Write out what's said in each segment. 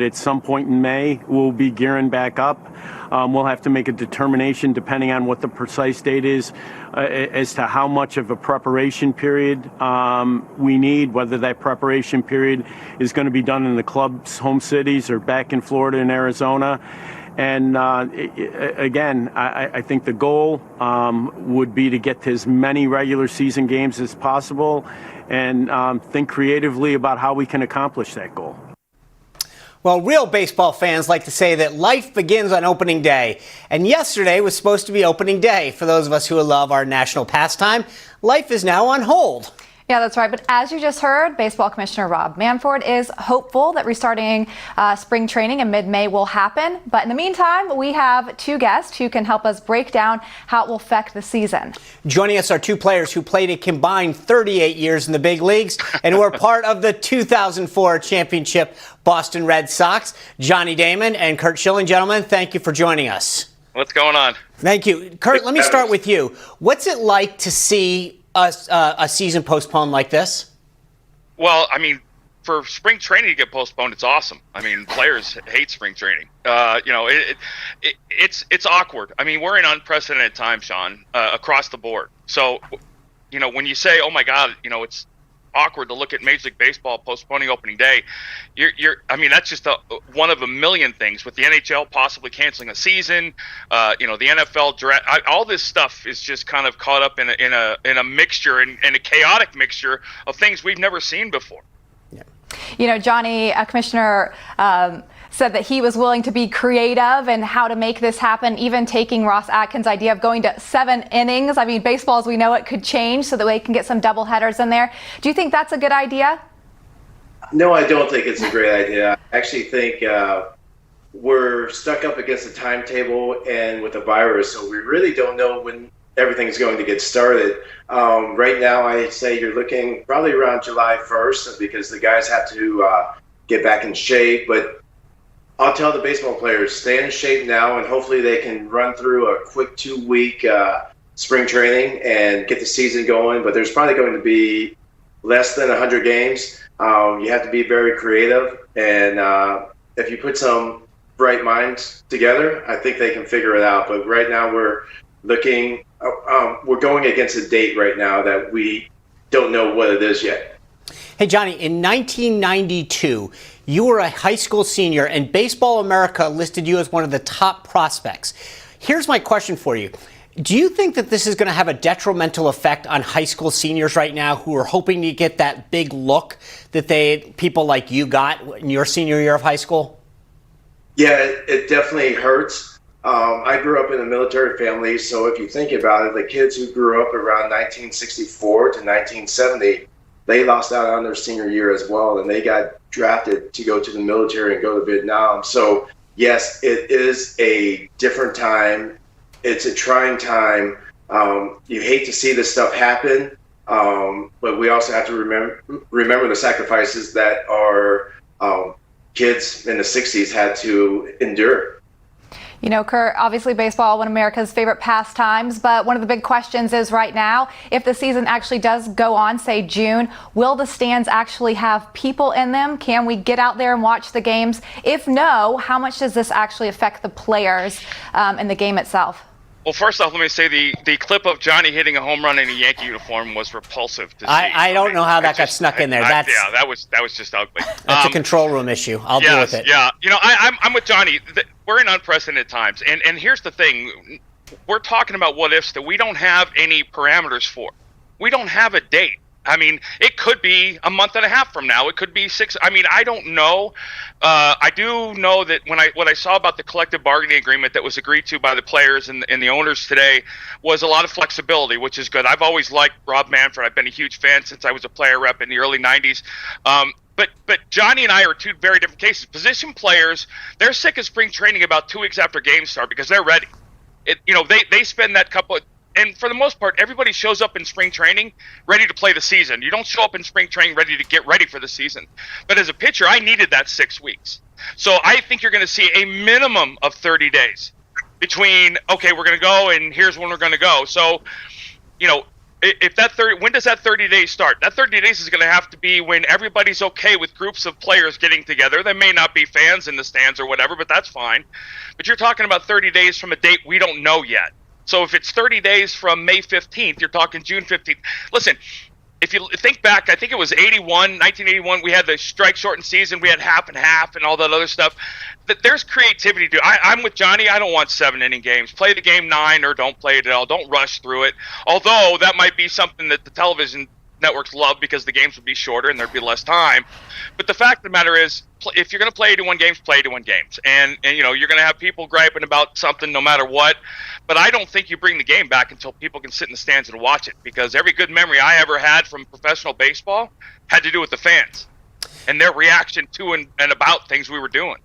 at some point in May, we'll be gearing back up. We'll have to make a determination, depending on what the precise date is, as to how much of a preparation period we need, whether that preparation period is going to be done in the club's home cities or back in Florida and Arizona. And again, I think the goal would be to get to as many regular season games as possible and think creatively about how we can accomplish that goal. Well, real baseball fans like to say that life begins on opening day. And yesterday was supposed to be opening day. For those of us who love our national pastime, life is now on hold. Yeah, that's right. But as you just heard, Baseball Commissioner Rob Manfred is hopeful that restarting spring training in mid-May will happen. But in the meantime, we have two guests who can help us break down how it will affect the season. Joining us are two players who played a combined 38 years in the big leagues and who are part of the 2004 championship Boston Red Sox, Johnny Damon and Curt Schilling. Gentlemen, thank you for joining us. What's going on? Thank you. Curt, let me start with you. What's it like to see a season postponed like this? Well, I mean, for spring training to get postponed, it's awesome. I mean, players hate spring training. It's awkward. I mean, we're in unprecedented times, Sean, across the board. So, when you say, "Oh my God," it's awkward to look at Major League Baseball postponing opening day. I mean, that's just one of a million things, with the NHL possibly canceling a season. The NFL draft, all this stuff is just kind of caught up in a mixture and a chaotic mixture of things we've never seen before. Yeah. Johnny, Commissioner said that he was willing to be creative in how to make this happen, even taking Ross Atkins' idea of going to 7 innings. I mean, baseball as we know it could change so that we can get some double headers in there. Do you think that's a good idea? No, I don't think it's a great idea. I actually think we're stuck up against a timetable and with a virus, so we really don't know when everything's going to get started. Right now, I say you're looking probably around July 1st because the guys have to get back in shape. But I'll tell the baseball players, stay in shape now, and hopefully they can run through a quick 2-week spring training and get the season going. But there's probably going to be less than 100 games. You have to be very creative, and if you put some bright minds together, I think they can figure it out. But right now we're going against a date right now that we don't know what it is yet. Hey, Johnny, in 1992, you were a high school senior, and Baseball America listed you as one of the top prospects. Here's my question for you. Do you think that this is going to have a detrimental effect on high school seniors right now who are hoping to get that big look that people like you got in your senior year of high school? Yeah, it definitely hurts. I grew up in a military family, so if you think about it, the kids who grew up around 1964 to 1970, they lost out on their senior year as well, and they got drafted to go to the military and go to Vietnam. So yes, it is a different time. It's a trying time. You hate to see this stuff happen, but we also have to remember the sacrifices that our kids in the 60s had to endure. Curt, obviously baseball, one of America's favorite pastimes, but one of the big questions is right now, if the season actually does go on, say June, will the stands actually have people in them? Can we get out there and watch the games? If no, how much does this actually affect the players in the game itself? Well, first off, let me say the clip of Johnny hitting a home run in a Yankee uniform was repulsive to see. I don't know how that got snuck in there. Yeah, that was just ugly. That's a control room issue. I'll deal with it. Yeah, I'm with Johnny. We're in unprecedented times, and here's the thing: we're talking about what ifs that we don't have any parameters for. We don't have a date. I mean, it could be a month and a half from now. It could be 6. I mean, I don't know. I do know that what I saw about the collective bargaining agreement that was agreed to by the players and the owners today was a lot of flexibility, which is good. I've always liked Rob Manfred. I've been a huge fan since I was a player rep in the early 90s. But Johnny and I are two very different cases. Position players, they're sick of spring training about 2 weeks after games start because they're ready. They spend that couple of, and for the most part, everybody shows up in spring training ready to play the season. You don't show up in spring training ready to get ready for the season. But as a pitcher, I needed that 6 weeks. So I think you're going to see a minimum of 30 days between, okay, we're going to go and here's when we're going to go. So, if that 30, when does that 30 days start? That 30 days is going to have to be when everybody's okay with groups of players getting together. There may not be fans in the stands or whatever, but that's fine. But you're talking about 30 days from a date we don't know yet. So if it's 30 days from May 15th, you're talking June 15th. Listen, if you think back, I think it was 1981, we had the strike shortened season, we had half and half and all that other stuff. There's creativity to I'm with Johnny. I don't want 7-inning games. Play the game 9 or don't play it at all. Don't rush through it. Although that might be something that the television networks love because the games would be shorter and there'd be less time. But the fact of the matter is, if you're going to play 81 games, play 81 games. And you know, you're going to have people griping about something no matter what. But I don't think you bring the game back until people can sit in the stands and watch it, because every good memory I ever had from professional baseball had to do with the fans and their reaction to and about things we were doing.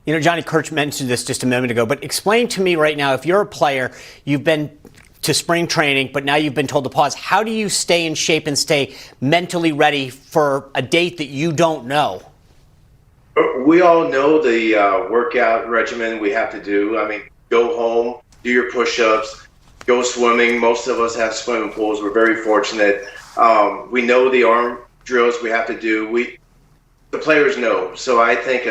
You know, Johnny, Curt mentioned this just a moment ago, but explain to me right now, if you're a player, you've been to spring training, but now you've been told to pause. How do you stay in shape and stay mentally ready for a date that you don't know? We all know the workout regimen we have to do. I mean, go home, do your push-ups, go swimming. Most of us have swimming pools. We're very fortunate. We know the arm drills we have to do. The players know. So I think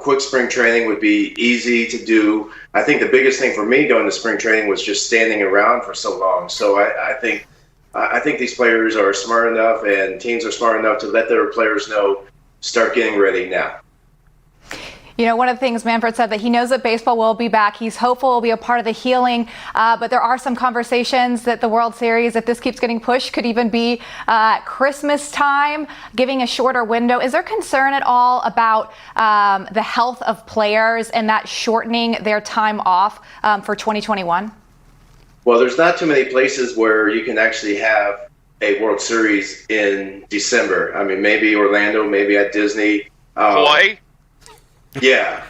quick spring training would be easy to do. I think the biggest thing for me going to spring training was just standing around for so long. So I think these players are smart enough and teams are smart enough to let their players know, start getting ready now. You know, one of the things Manfred said that he knows that baseball will be back. He's hopeful it will be a part of the healing, but there are some conversations that the World Series, if this keeps getting pushed, could even be Christmas time, giving a shorter window. Is there concern at all about the health of players and that shortening their time off for 2021? Well, there's not too many places where you can actually have a World Series in December. I mean, maybe Orlando, maybe at Disney. Hawaii? Yeah,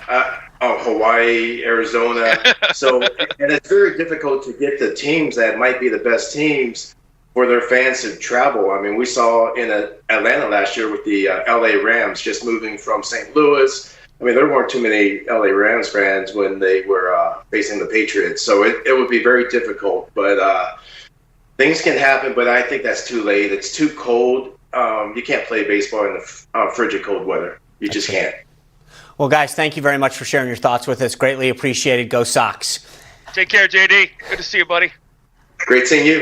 Hawaii, Arizona. So, and it's very difficult to get the teams that might be the best teams for their fans to travel. I mean, we saw in Atlanta last year with the LA Rams just moving from St. Louis. I mean, there weren't too many LA Rams fans when they were facing the Patriots. So it would be very difficult. But things can happen, but I think that's too late. It's too cold. You can't play baseball in the frigid cold weather. You just can't. Well, guys, thank you very much for sharing your thoughts with us. Greatly appreciated. Go Sox. Take care, JD. Good to see you, buddy. Great seeing you.